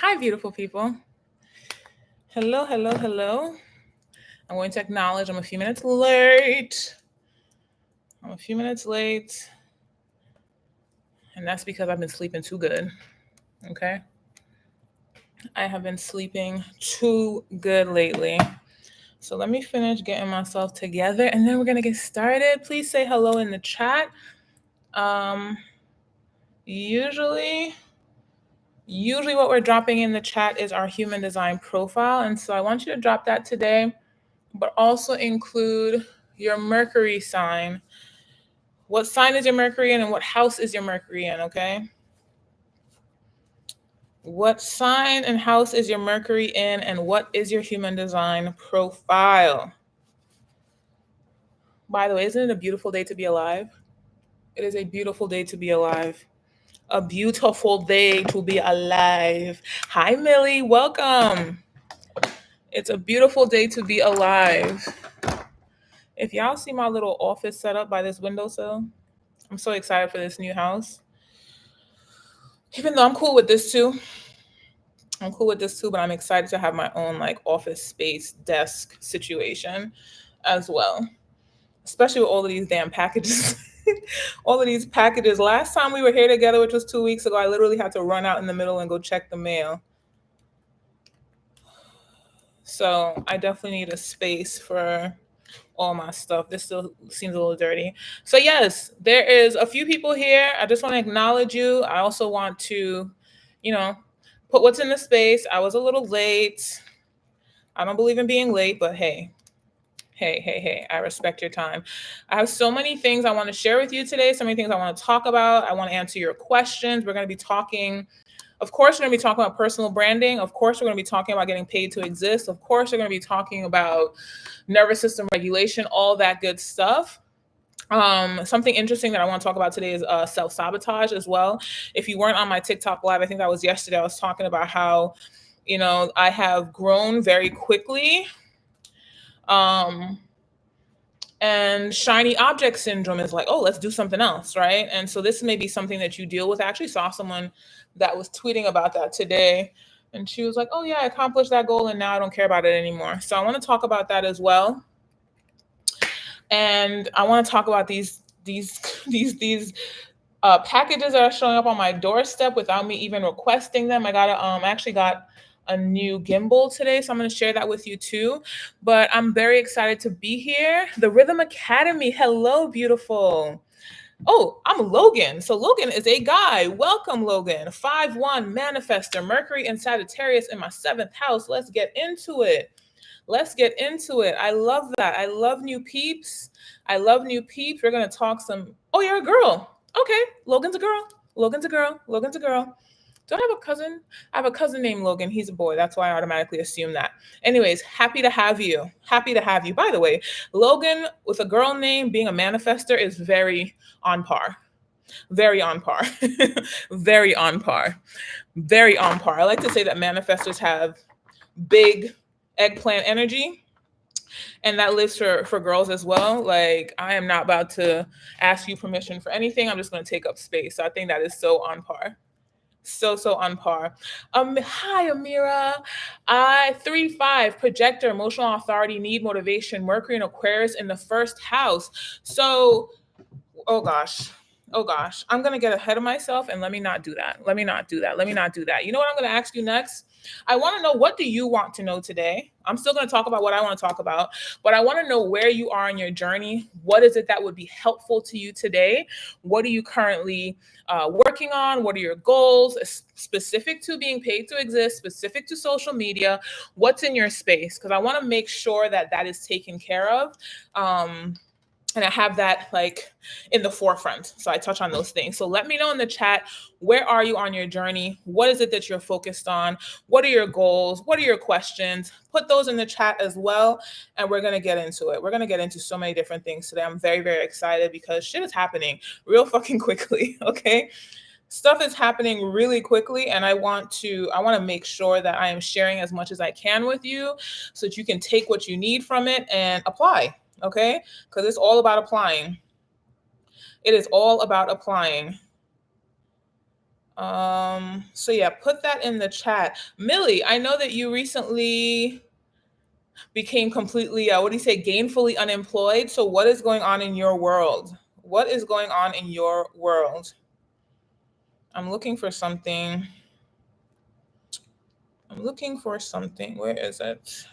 Hi, beautiful people. Hello, hello, hello. I'm going to acknowledge I'm a few minutes late. And that's because I've been sleeping too good. Okay. I have been sleeping too good lately. So let me finish getting myself together and then we're going to get started. Please say hello in the chat. Um, usually what we're dropping in the chat is our human design profile. And so I want you to drop that today, but also include your Mercury sign. What sign is your Mercury in and what house is your Mercury in, okay? What sign and house is your Mercury in and what is your human design profile? By the way, isn't it a beautiful day to be alive? It is a beautiful day to be alive. A beautiful day to be alive. Hi, Millie. Welcome. It's a beautiful day to be alive. If y'all see my little office set up by this windowsill, I'm so excited for this new house. Even though I'm cool with this too. But I'm excited to have my own like office space desk situation as well. Especially with all of these damn packages. All of these packages. Last time we were here together, which was 2 weeks ago, I literally had to run out in the middle and go check the mail. So I definitely need a space for all my stuff. This still seems a little dirty. So yes, there is a few people here. I just want to acknowledge you. I also want to, put what's in the space. I was a little late. I don't believe in being late, but hey, I respect your time. I have so many things I want to share with you today, so many things I want to talk about. I want to answer your questions. We're going to be talking, of course, we're going to be talking about personal branding. Of course, we're going to be talking about getting paid to exist. Of course, we're going to be talking about nervous system regulation, all that good stuff. Something interesting that I want to talk about today is self-sabotage as well. If you weren't on my TikTok live, I think that was yesterday, I was talking about how, I have grown very quickly. And shiny object syndrome is like, oh, let's do something else, right? And so this may be something that you deal with. I actually saw someone that was tweeting about that today. And she was like, oh yeah, I accomplished that goal and now I don't care about it anymore. So I want to talk about that as well. And I want to talk about these packages that are showing up on my doorstep without me even requesting them. I actually got a new gimbal today, so I'm going to share that with you too. But I'm very excited to be here. The Rhythm Academy. Hello, beautiful. Oh, I'm Logan. So Logan is a guy. Welcome, Logan. 5-1 manifester, Mercury and Sagittarius in my 7th house. Let's get into it. I love that. I love new peeps. We're going to talk some. Oh, you're a girl. Okay. Logan's a girl. Do I have a cousin? I have a cousin named Logan. He's a boy. That's why I automatically assume that. Anyways, happy to have you. By the way, Logan with a girl name being a manifester is very on par. Very on par. Very on par. Very on par. I like to say that manifestors have big eggplant energy, and that lives for girls as well. Like, I am not about to ask you permission for anything. I'm just going to take up space. So I think that is so on par. So on par. Hi, Amira. 3-5 projector, emotional authority, need motivation, Mercury and Aquarius in the 1st house. So, oh gosh, I'm gonna get ahead of myself, and let me not do that. You know what I'm gonna ask you next? I want to know, what do you want to know today? I'm still going to talk about what I want to talk about, but I want to know where you are in your journey. What is it that would be helpful to you today? What are you currently working on? What are your goals specific to being paid to exist, specific to social media? What's in your space? Because I want to make sure that that is taken care of. And I have that like in the forefront. So I touch on those things. So let me know in the chat, where are you on your journey? What is it that you're focused on? What are your goals? What are your questions? Put those in the chat as well. And we're going to get into it. We're going to get into so many different things today. I'm very, very excited because shit is happening real fucking quickly. Okay. Stuff is happening really quickly, and I want to make sure that I am sharing as much as I can with you so that you can take what you need from it and apply. Okay? Because it's all about applying. It is all about applying. So yeah, put that in the chat. Millie, I know that you recently became completely, what do you say, gainfully unemployed. So what is going on in your world? What is going on in your world? I'm looking for something. I'm looking for something. Where is it?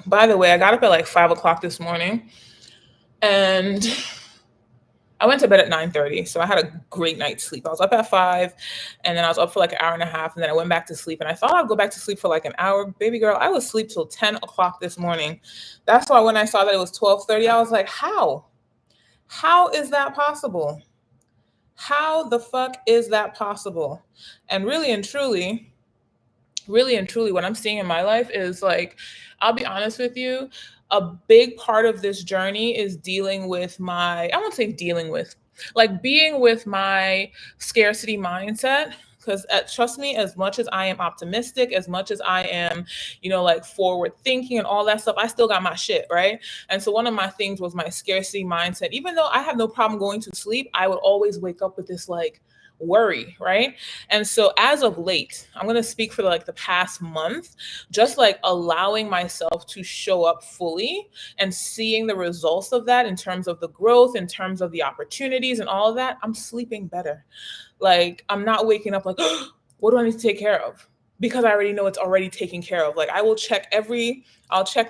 By the way, I got up at like 5 o'clock this morning, and I went to bed at 9:30, so I had a great night's sleep. I was up at 5, and then I was up for like an hour and a half, and then I went back to sleep. And I thought I'd go back to sleep for like an hour. Baby girl, I was asleep till 10 o'clock this morning. That's why when I saw that it was 12:30, I was like, how? How is that possible? How the fuck is that possible? And really and truly, what I'm seeing in my life is like, I'll be honest with you, a big part of this journey is dealing with I won't say dealing with, like being with my scarcity mindset. Because trust me, as much as I am optimistic, as much as I am, like forward thinking and all that stuff, I still got my shit, right? And so one of my things was my scarcity mindset. Even though I have no problem going to sleep, I would always wake up with this like worry, right? And so as of late, I'm going to speak for like the past month, just like allowing myself to show up fully and seeing the results of that in terms of the growth, in terms of the opportunities and all of that. I'm sleeping better. Like I'm not waking up like, what do I need to take care of? Because I already know it's already taken care of. Like I'll check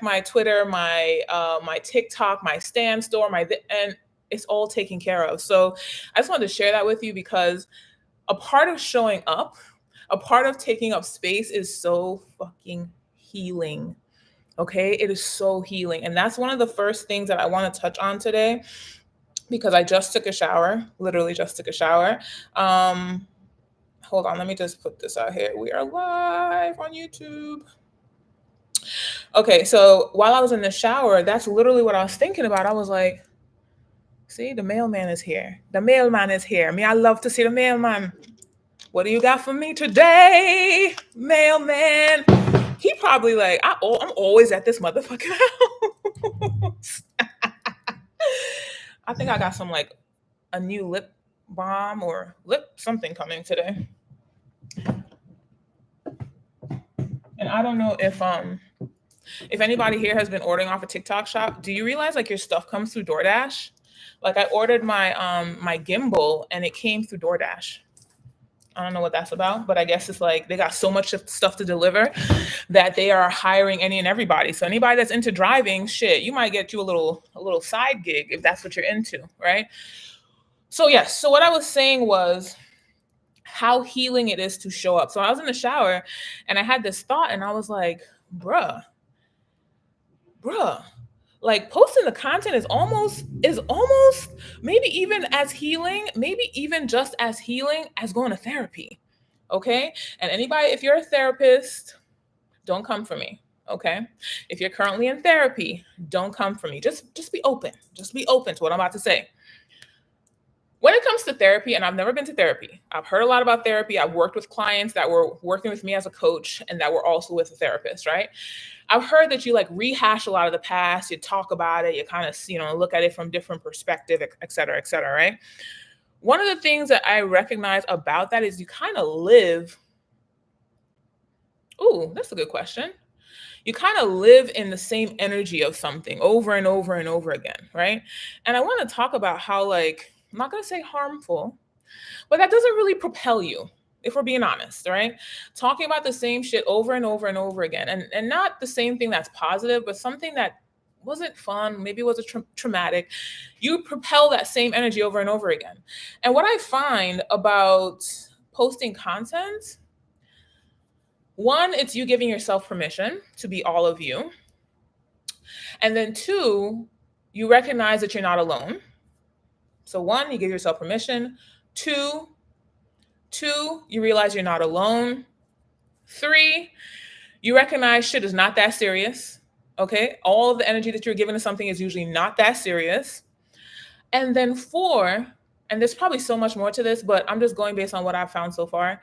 my Twitter, my TikTok, my Stan store, and it's all taken care of. So I just wanted to share that with you because a part of showing up, a part of taking up space is so fucking healing. Okay. It is so healing. And that's one of the first things that I want to touch on today because I just took a shower, literally just took a shower. Hold on. Let me just put this out here. We are live on YouTube. Okay. So while I was in the shower, that's literally what I was thinking about. I was like, see, the mailman is here. The mailman is here. Me, I love to see the mailman. What do you got for me today, mailman? He probably like, I'm always at this motherfucking house. I think I got some like a new lip balm or lip something coming today. And I don't know if anybody here has been ordering off a TikTok shop. Do you realize like your stuff comes through DoorDash? Like I ordered my gimbal and it came through DoorDash. I don't know what that's about, but I guess it's like they got so much stuff to deliver that they are hiring any and everybody. So anybody that's into driving, shit, you might get you a little side gig if that's what you're into, right? So yes, so what I was saying was how healing it is to show up. So I was in the shower and I had this thought and I was like, bruh, like posting the content is almost maybe even as healing, maybe even just as healing as going to therapy. Okay. And anybody, if you're a therapist, don't come for me. Okay. If you're currently in therapy, don't come for me. Just be open. Just be open to what I'm about to say. When it comes to therapy, and I've never been to therapy, I've heard a lot about therapy. I've worked with clients that were working with me as a coach and that were also with a therapist, right? I've heard that you like rehash a lot of the past, you talk about it, you kind of, look at it from different perspective, et cetera, right? One of the things that I recognize about that is you kind of live. Ooh, that's a good question. You kind of live in the same energy of something over and over and over again, right? And I want to talk about how, like, I'm not going to say harmful, but that doesn't really propel you, if we're being honest, right? Talking about the same shit over and over and over again, and not the same thing that's positive, but something that wasn't fun, maybe was a traumatic, you propel that same energy over and over again. And what I find about posting content, one, it's you giving yourself permission to be all of you. And then two, you recognize that you're not alone. So one, you give yourself permission. Two, you realize you're not alone. Three, you recognize shit is not that serious. Okay. All of the energy that you're giving to something is usually not that serious. And then four, and there's probably so much more to this, but I'm just going based on what I've found so far.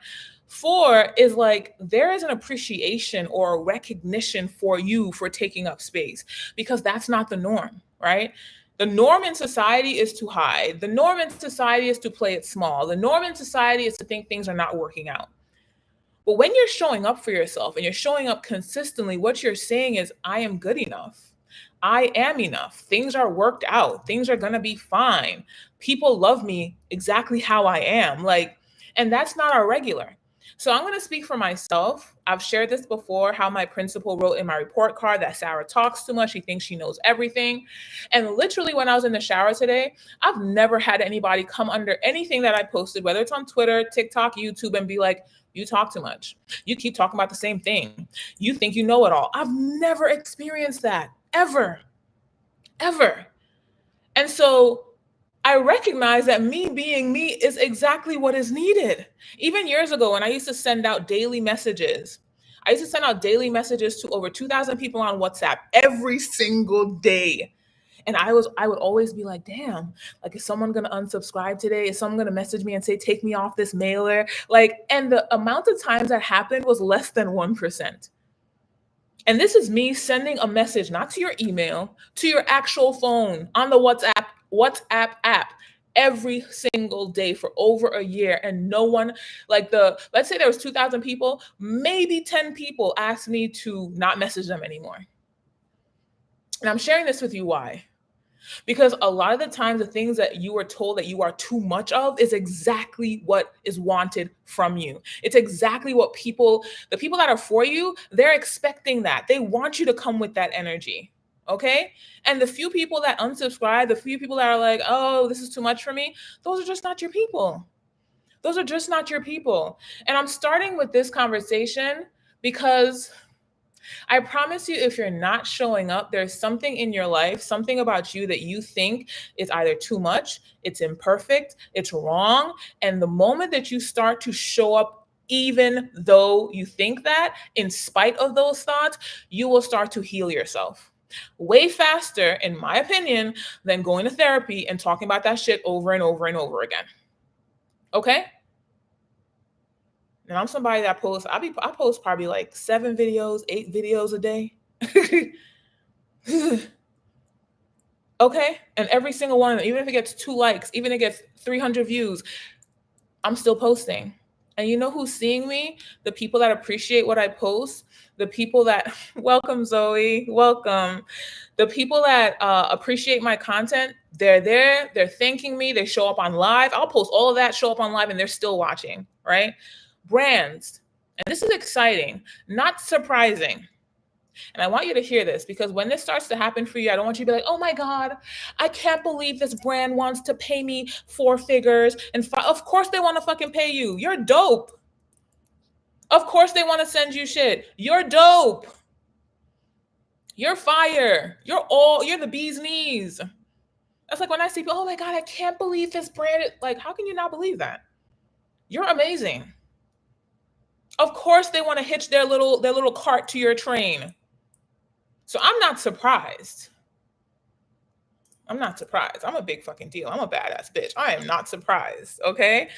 4 is like there is an appreciation or a recognition for you for taking up space, because that's not the norm, right? The norm in society is to hide. The norm in society is to play it small. The norm in society is to think things are not working out. But when you're showing up for yourself and you're showing up consistently, what you're saying is, I am good enough. I am enough. Things are worked out. Things are going to be fine. People love me exactly how I am. Like, and that's not our regular. So I'm going to speak for myself. I've shared this before, how my principal wrote in my report card that Sarah talks too much. She thinks she knows everything. And literally, when I was in the shower today, I've never had anybody come under anything that I posted, whether it's on Twitter, TikTok, YouTube, and be like, you talk too much. You keep talking about the same thing. You think you know it all. I've never experienced that, ever, ever. And so I recognize that me being me is exactly what is needed. Even years ago, when I used to send out daily messages, I used to send out daily messages to over 2,000 people on WhatsApp every single day. And I would always be like, damn, like, is someone gonna unsubscribe today? Is someone gonna message me and say, take me off this mailer? Like, and the amount of times that happened was less than 1%. And this is me sending a message, not to your email, to your actual phone on the WhatsApp app every single day for over a year. And no one, like, let's say there was 2,000 people, maybe 10 people asked me to not message them anymore. And I'm sharing this with you, why? Because a lot of the times, the things that you are told that you are too much of is exactly what is wanted from you. It's exactly what the people that are for you, they're expecting that. They want you to come with that energy. Okay. And the few people that unsubscribe, the few people that are like, oh, this is too much for me, those are just not your people. Those are just not your people. And I'm starting with this conversation because I promise you, if you're not showing up, there's something in your life, something about you that you think is either too much, it's imperfect, it's wrong. And the moment that you start to show up, even though you think that, in spite of those thoughts, you will start to heal yourself way faster, in my opinion, than going to therapy and talking about that shit over and over and over again. Okay? And I'm somebody that posts, I post probably like 7 videos, 8 videos a day. Okay? And every single one of them, even if it gets 2 likes, even if it gets 300 views, I'm still posting. And you know who's seeing me? The people that appreciate what I post, the people that, welcome Zoe, welcome. The people that appreciate my content, they're there, they're thanking me, they show up on live. I'll post all of that, show up on live, and they're still watching, right? Brands, and this is exciting, not surprising. And I want you to hear this, because when this starts to happen for you, I don't want you to be like, oh my God, I can't believe this brand wants to pay me 4 figures. And of course they want to fucking pay you. You're dope. Of course they want to send you shit. You're dope. You're fire. You're the bee's knees. That's like when I see people, oh my God, I can't believe this brand. Like, how can you not believe that? You're amazing. Of course they want to hitch their little cart to your train. So I'm not surprised. I'm not surprised. I'm a big fucking deal. I'm a badass bitch. I am not surprised. Okay.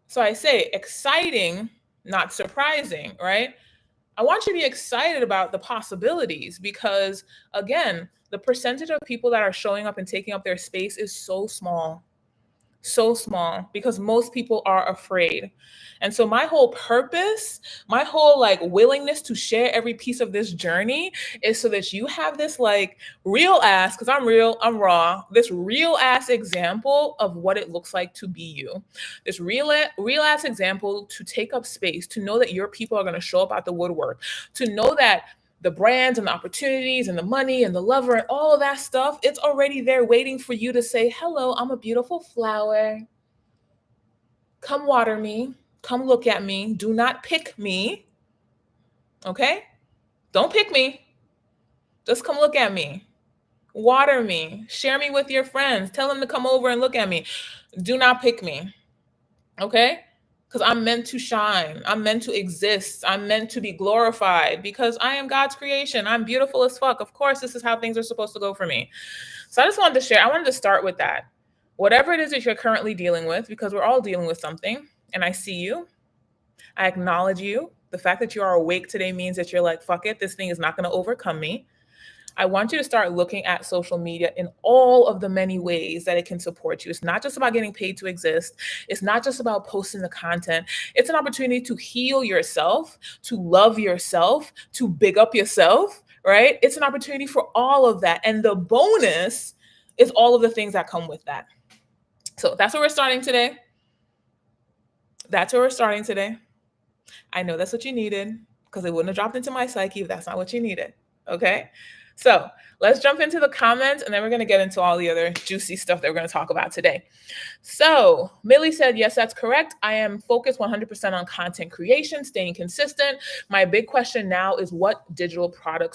So I say exciting, not surprising, right? I want you to be excited about the possibilities, because again, the percentage of people that are showing up and taking up their space is so small. So small, because most people are afraid. And so my whole purpose, my whole like willingness to share every piece of this journey is so that you have this like real ass, because I'm real, I'm raw, this real ass example of what it looks like to be you. This real ass example to take up space, to know that your people are going to show up at the woodwork, to know that the brands and the opportunities and the money and the lover and all of that stuff, it's already there waiting for you to say, hello, I'm a beautiful flower. Come water me. Come look at me. Do not pick me. Okay? Don't pick me. Just come look at me. Water me. Share me with your friends. Tell them to come over and look at me. Do not pick me. Okay? Because I'm meant to shine. I'm meant to exist. I'm meant to be glorified, because I am God's creation. I'm beautiful as fuck. Of course, this is how things are supposed to go for me. So I just wanted to share. I wanted to start with that. Whatever it is that you're currently dealing with, because we're all dealing with something, and I see you. I acknowledge you. The fact that you are awake today means that you're like, fuck it, this thing is not going to overcome me. I want you to start looking at social media in all of the many ways that it can support you. It's not just about getting paid to exist. It's not just about posting the content. It's an opportunity to heal yourself, to love yourself, to big up yourself, right? It's an opportunity for all of that. And the bonus is all of the things that come with that. So that's where we're starting today. That's where we're starting today. I know that's what you needed because it wouldn't have dropped into my psyche if that's not what you needed. Okay. So let's jump into the comments and then we're going to get into all the other juicy stuff that we're going to talk about today. So Millie said, yes, that's correct. I am focused 100% on content creation, staying consistent. My big question now is what digital products